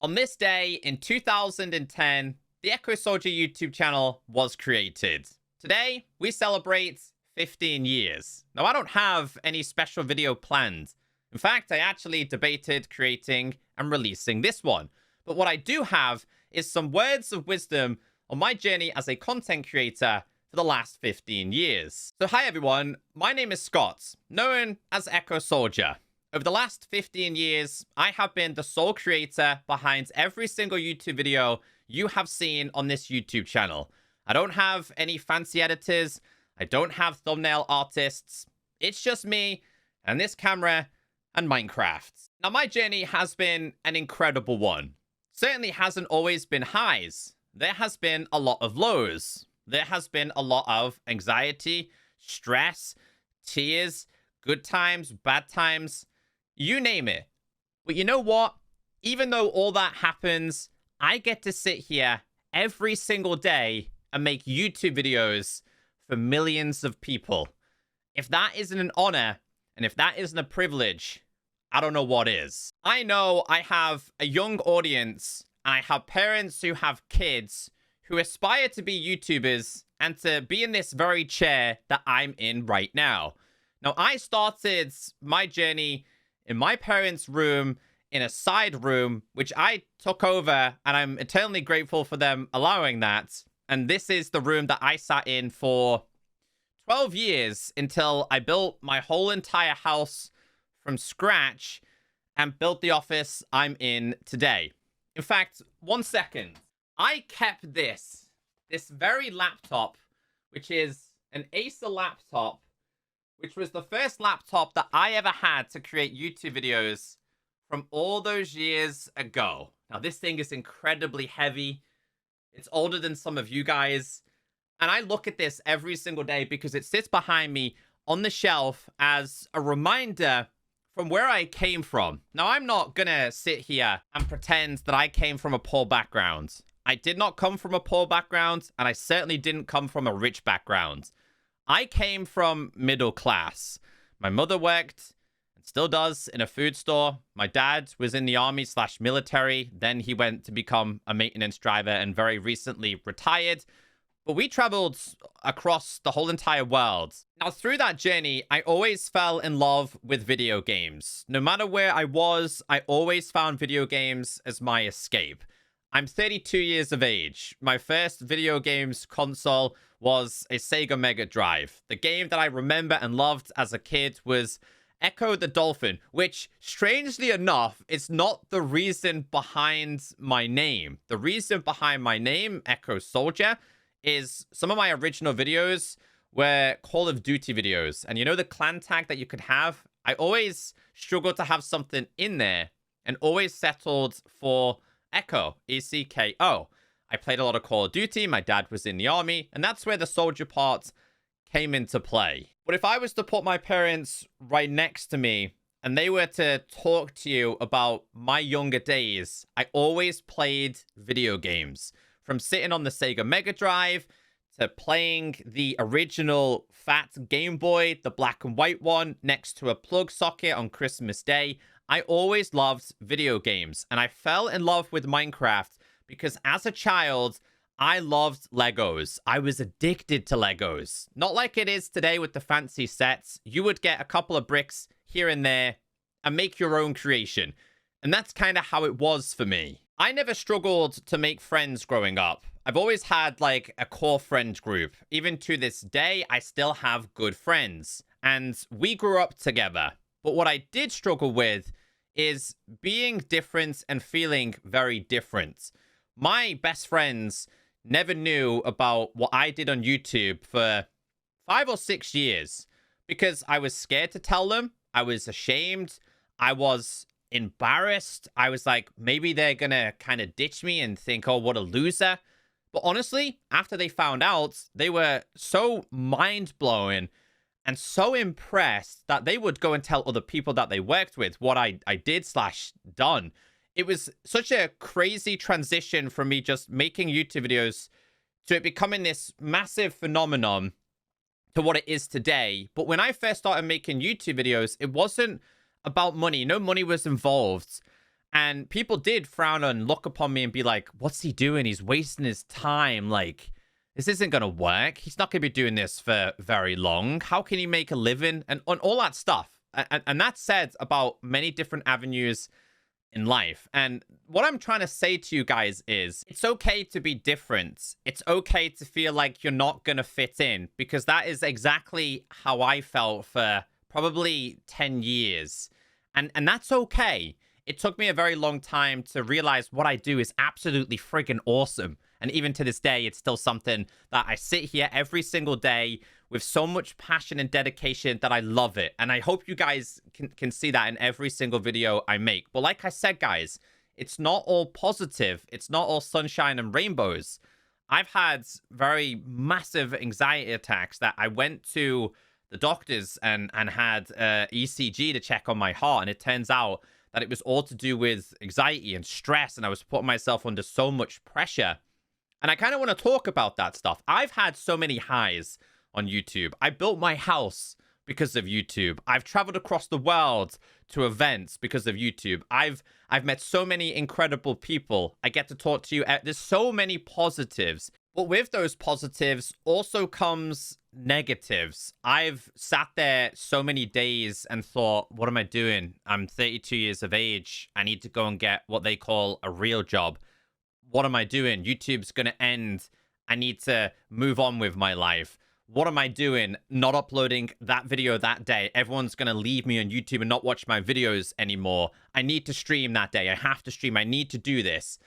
On this day in 2010, the Echo Soldier YouTube channel was created. Today, we celebrate 15 years. Now, I don't have any special video planned. In fact, I actually debated creating and releasing this one. But what I do have is some words of wisdom on my journey as a content creator for the last 15 years. So hi everyone, my name is Scott, known as Echo Soldier. Over the last 15 years, I have been the sole creator behind every single YouTube video you have seen on this YouTube channel. I don't have any fancy editors. I don't have thumbnail artists. It's just me and this camera and Minecraft. Now, my journey has been an incredible one. Certainly hasn't always been highs. There has been a lot of lows. There has been a lot of anxiety, stress, tears, good times, bad times, you name it. But you know what? Even though all that happens, I get to sit here every single day and make YouTube videos for millions of people. If that isn't an honor, and if that isn't a privilege, I don't know what is. I know I have a young audience, and I have parents who have kids who aspire to be YouTubers and to be in this very chair that I'm in right now. Now, I started my journey in my parents' room, in a side room, which I took over, and I'm eternally grateful for them allowing that. And this is the room that I sat in for 12 years until I built my whole entire house from scratch and built the office I'm in today. In fact, 1 second. I kept this very laptop, which is an Acer laptop, which was the first laptop that I ever had to create YouTube videos from all those years ago. Now, this thing is incredibly heavy. It's older than some of you guys. And I look at this every single day because it sits behind me on the shelf as a reminder from where I came from. Now, I'm not gonna sit here and pretend that I came from a poor background. I did not come from a poor background, and I certainly didn't come from a rich background. I came from middle class. My mother worked, and still does, in a food store. My dad was in the army/military. Then he went to become a maintenance driver and very recently retired. But we traveled across the whole entire world. Now, through that journey, I always fell in love with video games. No matter where I was, I always found video games as my escape. I'm 32 years of age. My first video games console was a Sega Mega Drive. The game that I remember and loved as a kid was Echo the Dolphin, which, strangely enough, is not the reason behind my name. The reason behind my name, Echo Soldier, is some of my original videos were Call of Duty videos. And you know the clan tag that you could have? I always struggled to have something in there and always settled for Echo, E-C-K-O. I played a lot of Call of Duty. My dad was in the army, and that's where the soldier part came into play. But if I was to put my parents right next to me and they were to talk to you about my younger days, I always played video games. From sitting on the Sega Mega Drive to playing the original fat Game Boy, the black and white one, next to a plug socket on Christmas Day, I always loved video games. And I fell in love with Minecraft because as a child, I loved Legos. I was addicted to Legos. Not like it is today with the fancy sets. You would get a couple of bricks here and there and make your own creation. And that's kind of how it was for me. I never struggled to make friends growing up. I've always had like a core friend group. Even to this day, I still have good friends. And we grew up together. But what I did struggle with is being different and feeling very different. My best friends never knew about what I did on YouTube for 5 or 6 years because I was scared to tell them. I was ashamed. I was embarrassed. I was like, maybe they're gonna kind of ditch me and think, oh, what a loser. But honestly, after they found out, they were so mind-blowing and so impressed that they would go and tell other people that they worked with what I did/done. It was such a crazy transition from me just making YouTube videos to it becoming this massive phenomenon to what it is today. But when I first started making YouTube videos, it wasn't about money. No money was involved. And people did frown and look upon me and be like, what's he doing? He's wasting his time. Like, this isn't going to work. He's not going to be doing this for very long. How can he make a living? And on all that stuff. And that's said about many different avenues in life. And what I'm trying to say to you guys is it's okay to be different. It's okay to feel like you're not going to fit in, because that is exactly how I felt for probably 10 years. And that's okay. It took me a very long time to realize what I do is absolutely friggin' awesome. And even to this day, it's still something that I sit here every single day with so much passion and dedication that I love it. And I hope you guys can see that in every single video I make. But like I said, guys, it's not all positive. It's not all sunshine and rainbows. I've had very massive anxiety attacks that I went to the doctors and had ECG to check on my heart. And it turns out that it was all to do with anxiety and stress. And I was putting myself under so much pressure. And I kind of want to talk about that stuff. I've had so many highs on YouTube. I built my house because of YouTube. I've traveled across the world to events because of YouTube. I've met so many incredible people. I get to talk to you. There's so many positives. But with those positives also comes negatives. I've sat there so many days and thought, what am I doing? I'm 32 years of age. I need to go and get what they call a real job. What am I doing? YouTube's going to end. I need to move on with my life. What am I doing? Not uploading that video that day. Everyone's going to leave me on YouTube and not watch my videos anymore. I need to stream that day. I have to stream. I need to do this.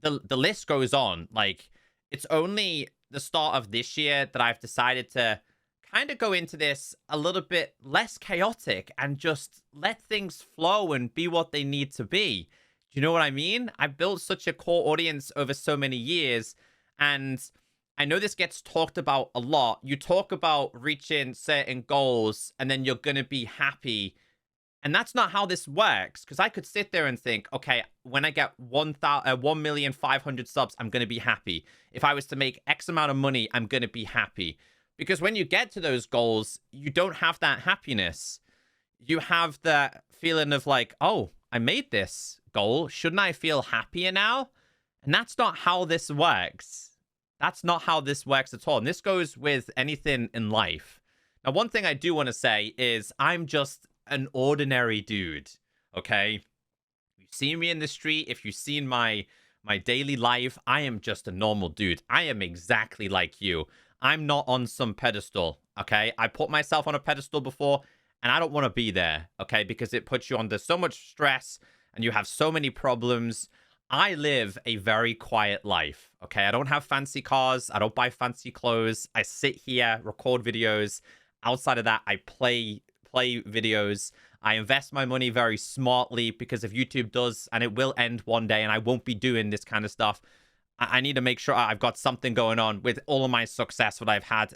The list goes on. Like, it's only the start of this year that I've decided to kind of go into this a little bit less chaotic and just let things flow and be what they need to be. Do you know what I mean? I've built such a core audience over so many years, and I know this gets talked about a lot. You talk about reaching certain goals and then you're going to be happy. And that's not how this works, because I could sit there and think, okay, when I get 1,500,000 subs, I'm going to be happy. If I was to make X amount of money, I'm going to be happy. Because when you get to those goals, you don't have that happiness. You have that feeling of like, oh, I made this goal. Shouldn't I feel happier now? And that's not how this works. That's not how this works at all. And this goes with anything in life. Now, one thing I do want to say is I'm just an ordinary dude, okay? You've seen me in the street. If you've seen my daily life, I am just a normal dude. I am exactly like you. I'm not on some pedestal, okay? I put myself on a pedestal before, and I don't want to be there, okay? Because it puts you under so much stress, and you have so many problems. I live a very quiet life, okay? I don't have fancy cars. I don't buy fancy clothes. I sit here, record videos. Outside of that, I play videos. I invest my money very smartly, because if YouTube does, and it will end one day, and I won't be doing this kind of stuff, I need to make sure I've got something going on with all of my success that I've had.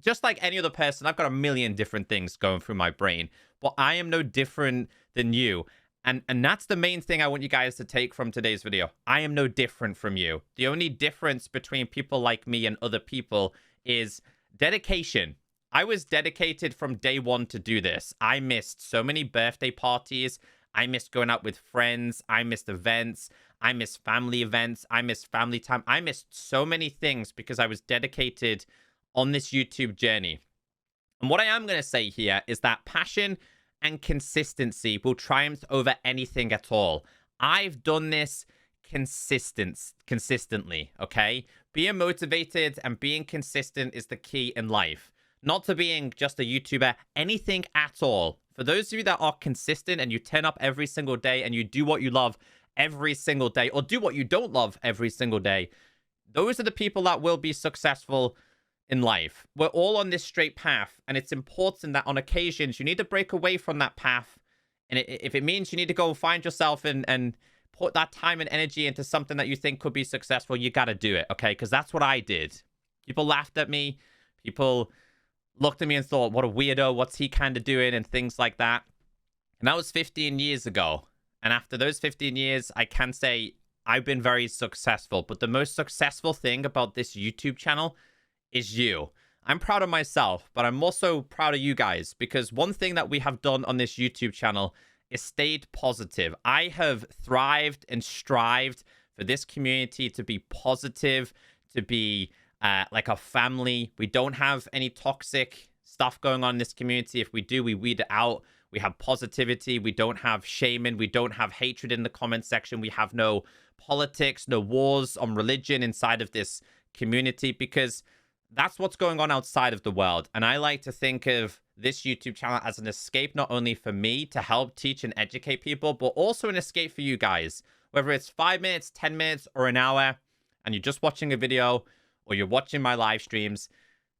Just like any other person, I've got a million different things going through my brain, but I am no different than you. And that's the main thing I want you guys to take from today's video. I am no different from you. The only difference between people like me and other people is dedication. I was dedicated from day one to do this. I missed so many birthday parties. I missed going out with friends. I missed events. I missed family events. I missed family time. I missed so many things because I was dedicated on this YouTube journey. And what I am going to say here is that passion and consistency will triumph over anything at all. I've done this consistently, okay? Being motivated and being consistent is the key in life. Not to being just a YouTuber, anything at all. For those of you that are consistent and you turn up every single day and you do what you love every single day, or do what you don't love every single day, those are the people that will be successful in life. We're all on this straight path, and it's important that on occasions you need to break away from that path. And if it means you need to go find yourself and put that time and energy into something that you think could be successful, you got to do it, okay? Because that's what I did. People laughed at me. People looked at me and thought, what a weirdo, what's he kind of doing, and things like that. And that was 15 years ago. And after those 15 years, I can say I've been very successful. But the most successful thing about this YouTube channel is you. I'm proud of myself, but I'm also proud of you guys, because one thing that we have done on this YouTube channel is stayed positive. I have thrived and strived for this community to be positive, to be like a family. We don't have any toxic stuff going on in this community. If we do, we weed it out. We have positivity. We don't have shaming. We don't have hatred in the comment section. We have no politics, no wars on religion inside of this community, because that's what's going on outside of the world. And I like to think of this YouTube channel as an escape, not only for me to help teach and educate people, but also an escape for you guys. Whether it's 5 minutes, 10 minutes, or an hour, and you're just watching a video, or you're watching my live streams,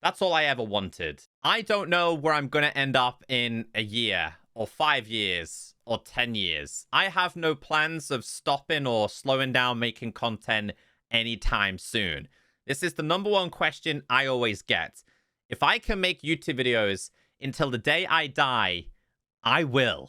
that's all I ever wanted. I don't know where I'm going to end up in a year, or 5 years, or 10 years. I have no plans of stopping or slowing down making content anytime soon. This is the #1 question I always get. If I can make YouTube videos until the day I die, I will.